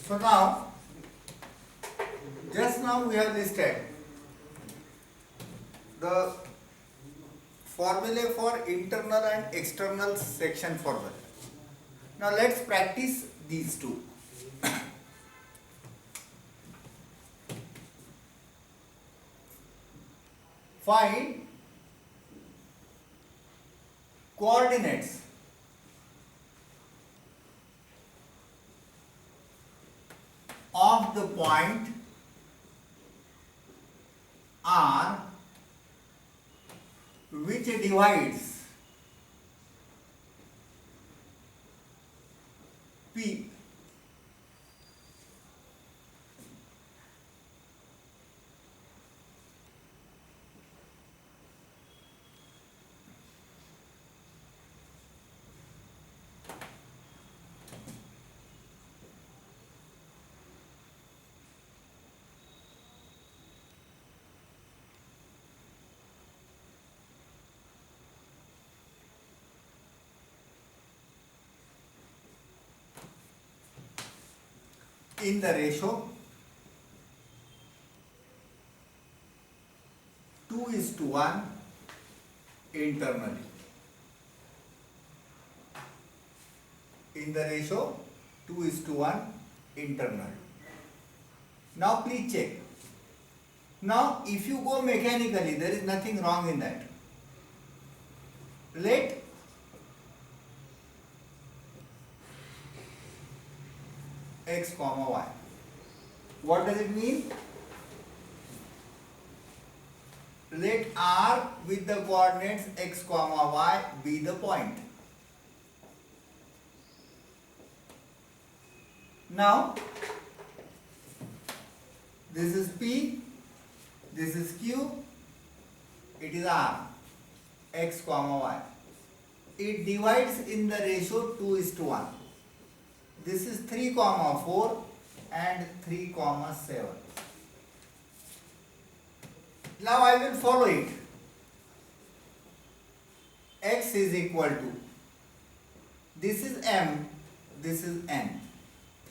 So now, just now we have listed the formulae for internal and external section formula. Now let's practice these two. Find coordinates of the point R which divides P in the ratio 2:1 internally. In the ratio 2:1 internally. Now please check. Now if you go mechanically, there is nothing wrong in that. Let x comma y. What does it mean? Let R with the coordinates x comma y be the point. Now this is P, this is Q, it is R, x comma y. It divides in the ratio 2:1. This is 3,4 and 3,7. Now I will follow it. X is equal to, this is M, this is N.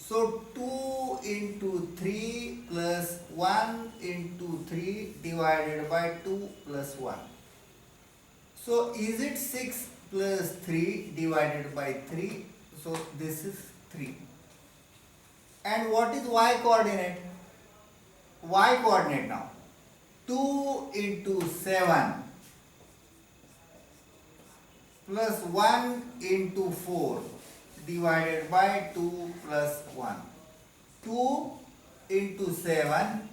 So 2 into 3 plus 1 into 3 divided by 2 plus 1. So is it 6 plus 3 divided by 3? So this is 3. And what is y coordinate? Y coordinate now. 2 into 7 plus 1 into 4 divided by 2 plus 1. 2 into 7,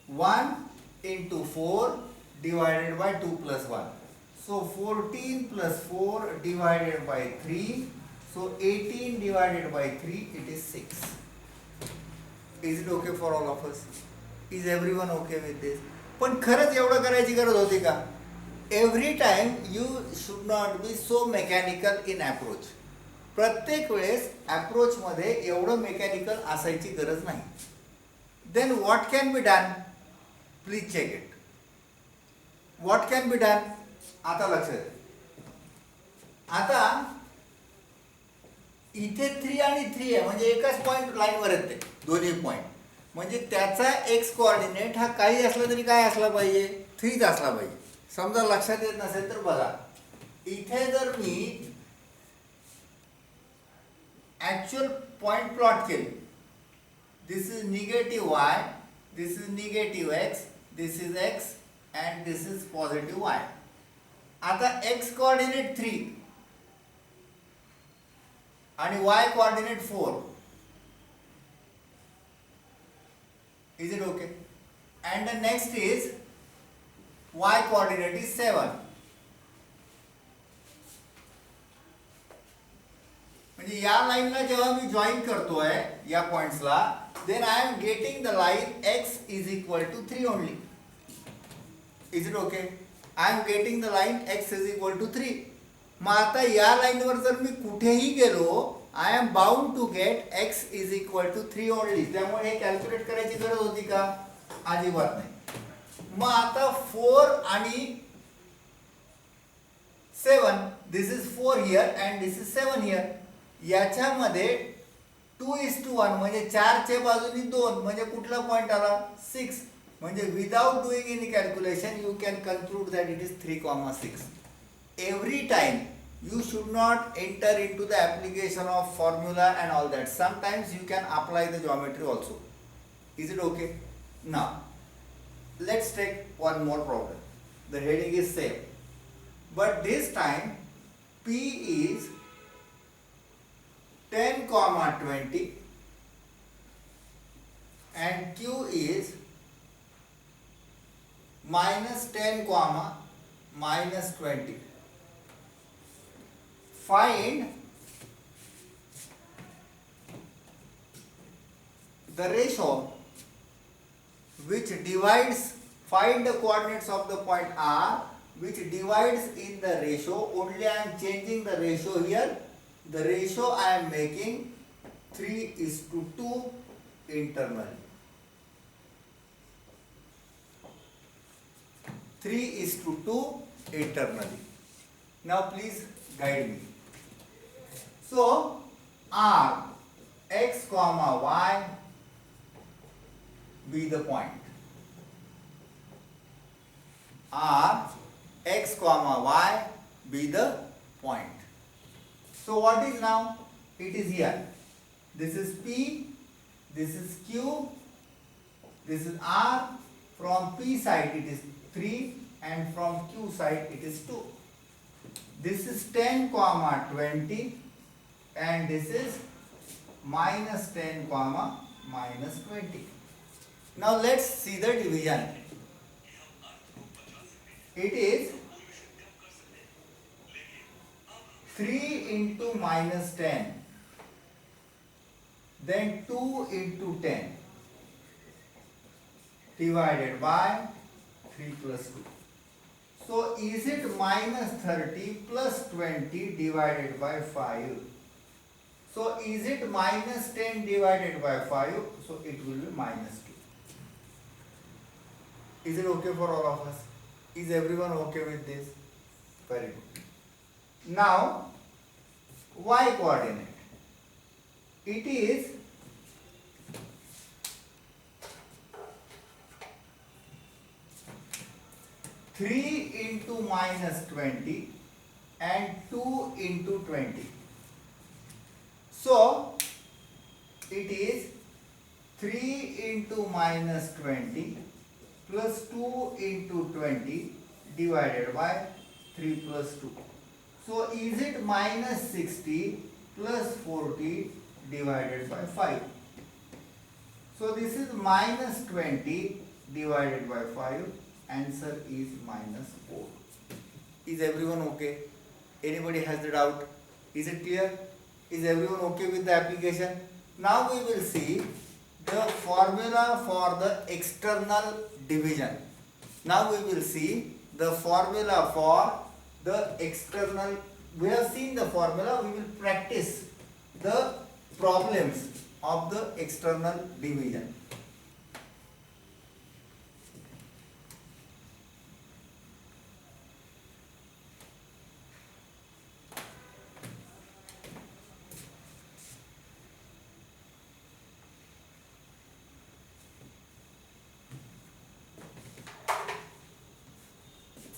1 into 4 divided by 2 plus 1. So 14 plus 4 divided by 3. So 18 divided by 3, it is 6. Is it okay for all of us? Is everyone okay with this? पण खरंच एवढं करायची गरज होती का? Every time you should not be so mechanical in approach. प्रत्येक वेळेस approach मध्ये एवढं मेकॅनिकल असायची गरज नाही. Then what can be done? Please check it. What can be done? आता लक्षात द्या. आता इथे 3 आणि 3 आहे म्हणजे एकाच पॉइंट लाईनवर येते दोन्ही पॉइंट. म्हणजे त्याचा एक्स कोऑर्डिनेट हा काही असला तरी काय असला पाहिजे? 3च असला पाहिजे. समजा लक्षात येत नसेल तर बघा. इथे जर मी ॲक्च्युअल पॉइंट प्लॉट केले, this is negative y, this is negative x, this is x and this is positive y. आता एक्स कोऑर्डिनेट 3 आणि y coordinate 4. Is it okay? And the next is y coordinate is 7. म्हणजे या लाईनला जेव्हा मी join करतोय या पॉइंट्सला, then I am getting the line x is equal to 3 only. Is it okay? I am getting the line x is equal to 3. मग आता या लाईनवर जर मी कुठेही गेलो, I am bound to get x is equal to 3 only. त्यामुळे हे calculate करायची गरज होती का? अजिबात नाही. मग आता 4 आणि 7, this is 4 here and this is 7 here. याच्यामध्ये 2:1 म्हणजे 4 च्या बाजूनी 2 म्हणजे कुठला पॉइंट आला 6 म्हणजे without doing any calculation you can conclude that it is 3,6. Every time you should not enter into the application of formula and all that. Sometimes you can apply the geometry also. Is it okay? Now let's take one more problem. The heading is same, but this time P is 10,20 and Q is -10, -20. Find the ratio which divides, find the coordinates of the point R which divides in the ratio. Only I am changing the ratio here. The ratio I am making 3:2 internally. 3:2 internally. Now please guide me. So R x comma y be the point. R x comma y be the point. So what is now? It is here. This is P, this is Q, this is R. From P side it is 3 and from Q side it is 2. This is 10,20 and this is -10, -20. Now let's see the division. It is 3 into -10, then 2 into 10 divided by 3 plus 2. So is it -30 plus 20 divided by 5? So is it -10 divided by 5? So it will be -2. Is it okay for all of us? Is everyone okay with this? Very good. Now y coordinate. It is 3 into -20 and 2 into 20. So it is 3 into -20 plus 2 into 20 divided by 3 plus 2. So is it -60 plus 40 divided by 5? So this is -20 divided by 5. Answer is -4. Is everyone okay? Anybody has the doubt? Is it clear? Is everyone okay with the application? Now we will see the formula for the external division. Now we will see the formula for the external. We have seen the formula. We will practice the problems of the external division.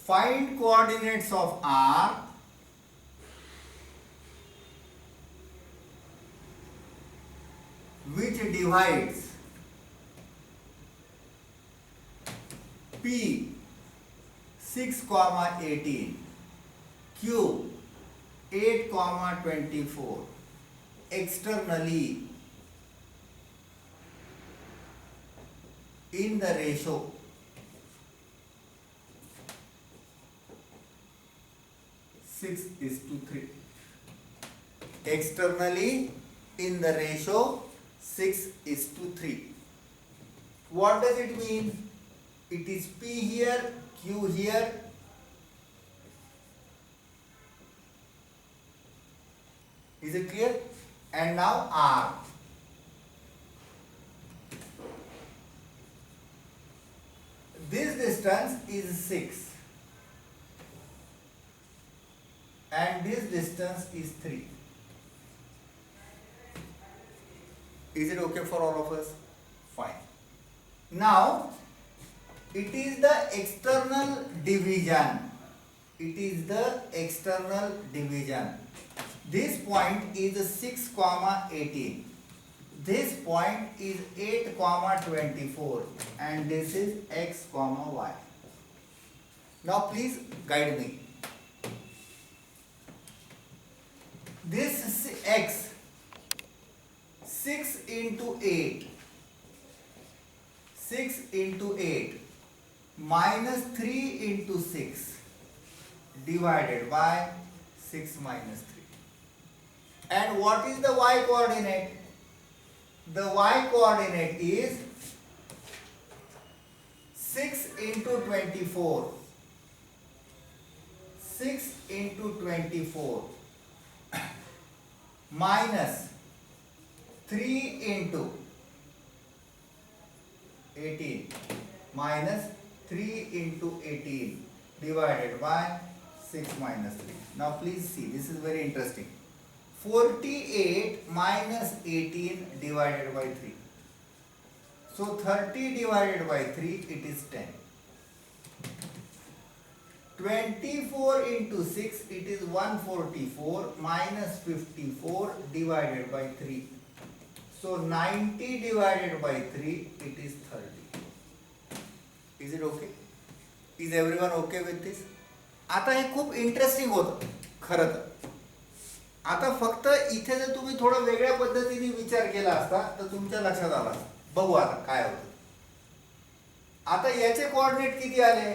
Find coordinates of R which divides P 6,18, Q 8,24 externally in the ratio 6:3. Externally in the ratio 6:3. What does it mean? It is P here, Q here. Is it clear? And now R. This distance is 6. And this distance is 3. Is it okay for all of us? Fine. Now, it is the external division. It is the external division. This point is 6 comma 18. This point is 8 comma 24 and this is x comma y. Now please guide me. This is x, 6 into 8, 6 into 8 minus 3 into 6 divided by 6 minus 3. And what is the y coordinate? The y coordinate is 6 into 24. 6 into 24 minus 3 into 18 minus 3 into 18 divided by 6 minus 3. Now please see, this is very interesting. 48 minus 18 divided by 3. So 30 divided by 3, it is 10. 24 into 6, it is 144 minus 54 divided by 3. So 90 divided by 3, it is 30. Is it okay? Is everyone okay with this? आता हे खूप interesting होतं खरं तर. आता फक्त इथे जर तुम्ही थोडं वेगळ्या पद्धतीने विचार केला असता तर तुमच्या लक्षात आला. बघू आता काय होतं. आता याचे कोऑर्डिनेट किती आले?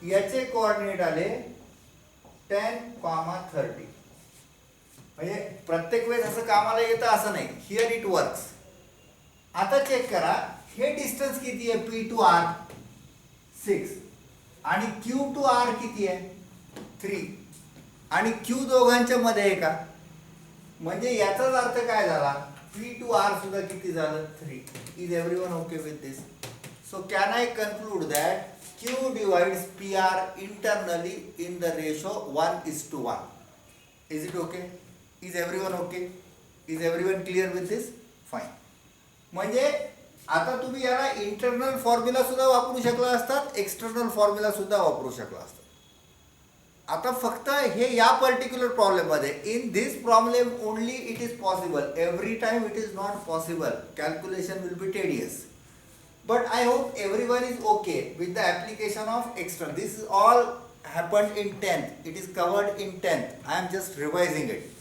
याचे कोऑर्डिनेट आले 10, 30. म्हणजे प्रत्येक वेळेस असं कामाला येतं असं नाही. Here it works. आता चेक करा, हे डिस्टन्स किती आहे? P to R 6 आणि Q to R किती आहे? 3 आणि Q दोघांच्या मध्ये आहे का? म्हणजे याचाच अर्थ काय झाला? P to R सुद्धा किती झालं? 3. Is everyone okay with this? So can I conclude that Q divides PR internally in the ratio 1:1? Is it okay? Is everyone okay? Is everyone clear with this? Fine. म्हणजे आता तुम्ही याला internal formula सुद्धा वापरू शकला असतात, external formula सुद्धा वापरू शकला असतात. आता फक्त हे या पर्टिक्युलर प्रॉब्लेम मध्ये, in this problem only it is possible. Every time it is not possible. Calculation will be tedious. But I hope everyone is okay with the application of external. This is all happened in 10th. It is covered in 10th. I am just revising it.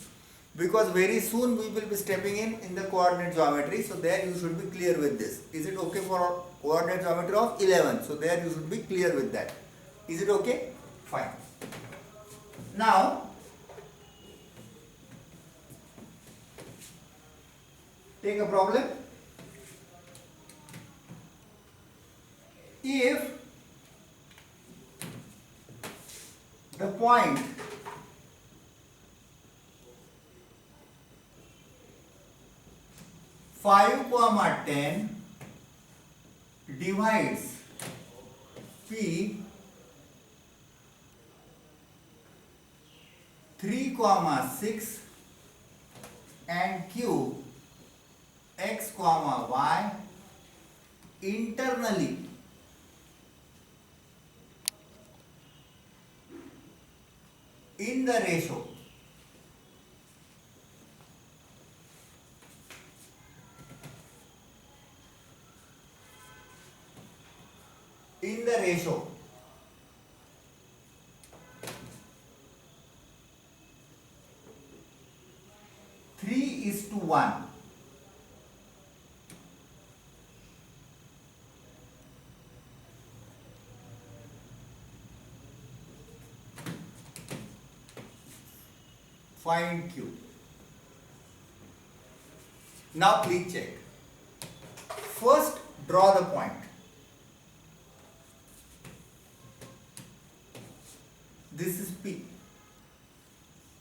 Because very soon we will be stepping in the coordinate geometry. So there you should be clear with this. Is it okay for coordinate geometry of 11? So there you should be clear with that. Is it okay? Fine. Now, take a problem. If the point five comma 10 divides P 3 comma 6 and Q x comma y internally in the ratio ratio 3:1. Find Q. Now please check. First draw the point. This is P.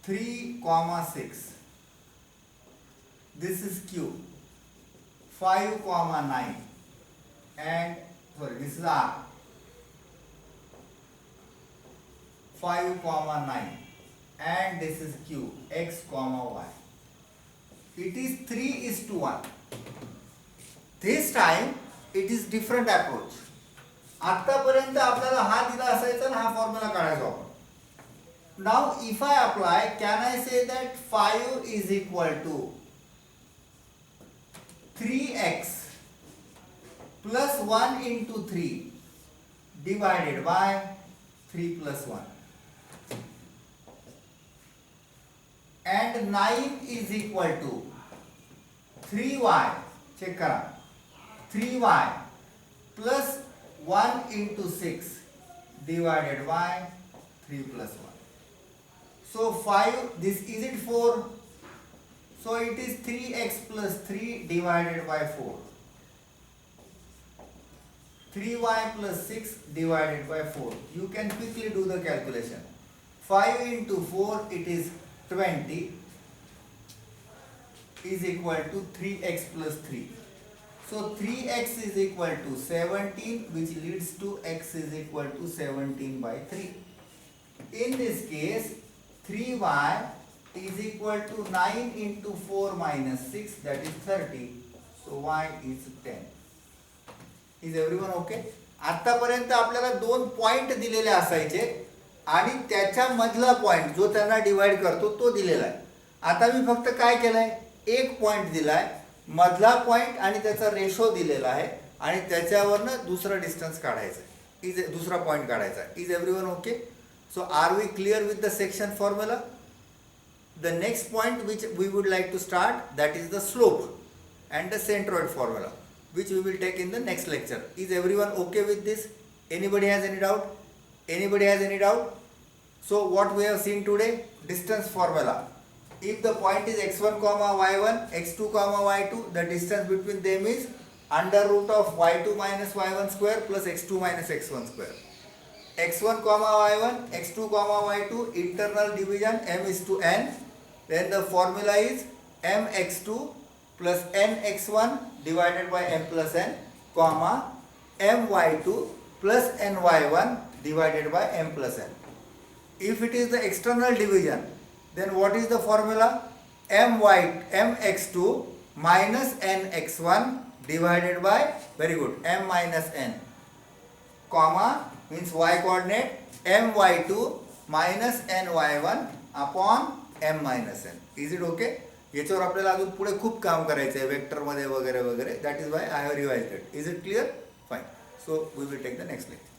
3,6. This is Q. 5,9. And sorry, this is R. 5,9. And this is Q, x comma y. It is 3:1. This time it is different approach. आतापर्यंत आपल्याला हा दिला असायचा आणि हा formula काढायचा आपण. Now if I apply, can I say that 5 is equal to 3x plus 1 into 3 divided by 3 plus 1, and 9 is equal to 3y, check करा, 3y plus 1 into 6 divided by 3 plus 1. So 5, this is it 4, so it is 3x plus 3 divided by 4, 3y plus 6 divided by 4. You can quickly do the calculation. 5 into 4, it is 20, is equal to 3x plus 3. So 3x is equal to 17, which leads to x is equal to 17 by 3. In this case, 3y is equal to 9 into 4 minus 6, that is 30. So y is 10. Is everyone okay? आतापर्यंत आपल्याला दोन point दिलेले असायचे आणि त्याच्या मधला point जो त्यांना डिवाइड करतो तो दिलेला आहे. आता मी फक्त काय केलंय, एक पॉइंट दिलाय, मधला पॉइंट आणि त्याचा रेशो दिलेला आहे आणि त्याच्यावरनं दुसरा डिस्टन्स काढायचा आहे, इज दुसरा पॉइंट काढायचा आहे. Is everyone okay? So are we clear with the section formula? The next point which we would like to start, that is the slope and the centroid formula, which we will take in the next lecture. Is everyone okay with this? Anybody has any doubt? Anybody has any doubt? So what we have seen today, distance formula. If the point is x1 comma y1, x2 comma y2, the distance between them is under root of y2 minus y1 square plus x2 minus x1 square. x1 comma y1, x2 comma y2, internal division m is to n. Then the formula is mx2 plus nx1 divided by m plus n, comma my2 plus ny1 divided by m plus n. If it is the external division, then what is the formula? mx2 minus nx1 divided by, very good, m minus n, comma means y coordinate my2 minus ny1 upon m minus n. Is it okay? याच्यावर आपल्याला अजून पुढे खूप काम करायचं आहे वेक्टरमध्ये वगैरे वगैरे. That is why I have revised it. Is it clear? Fine. So we will take the next lecture.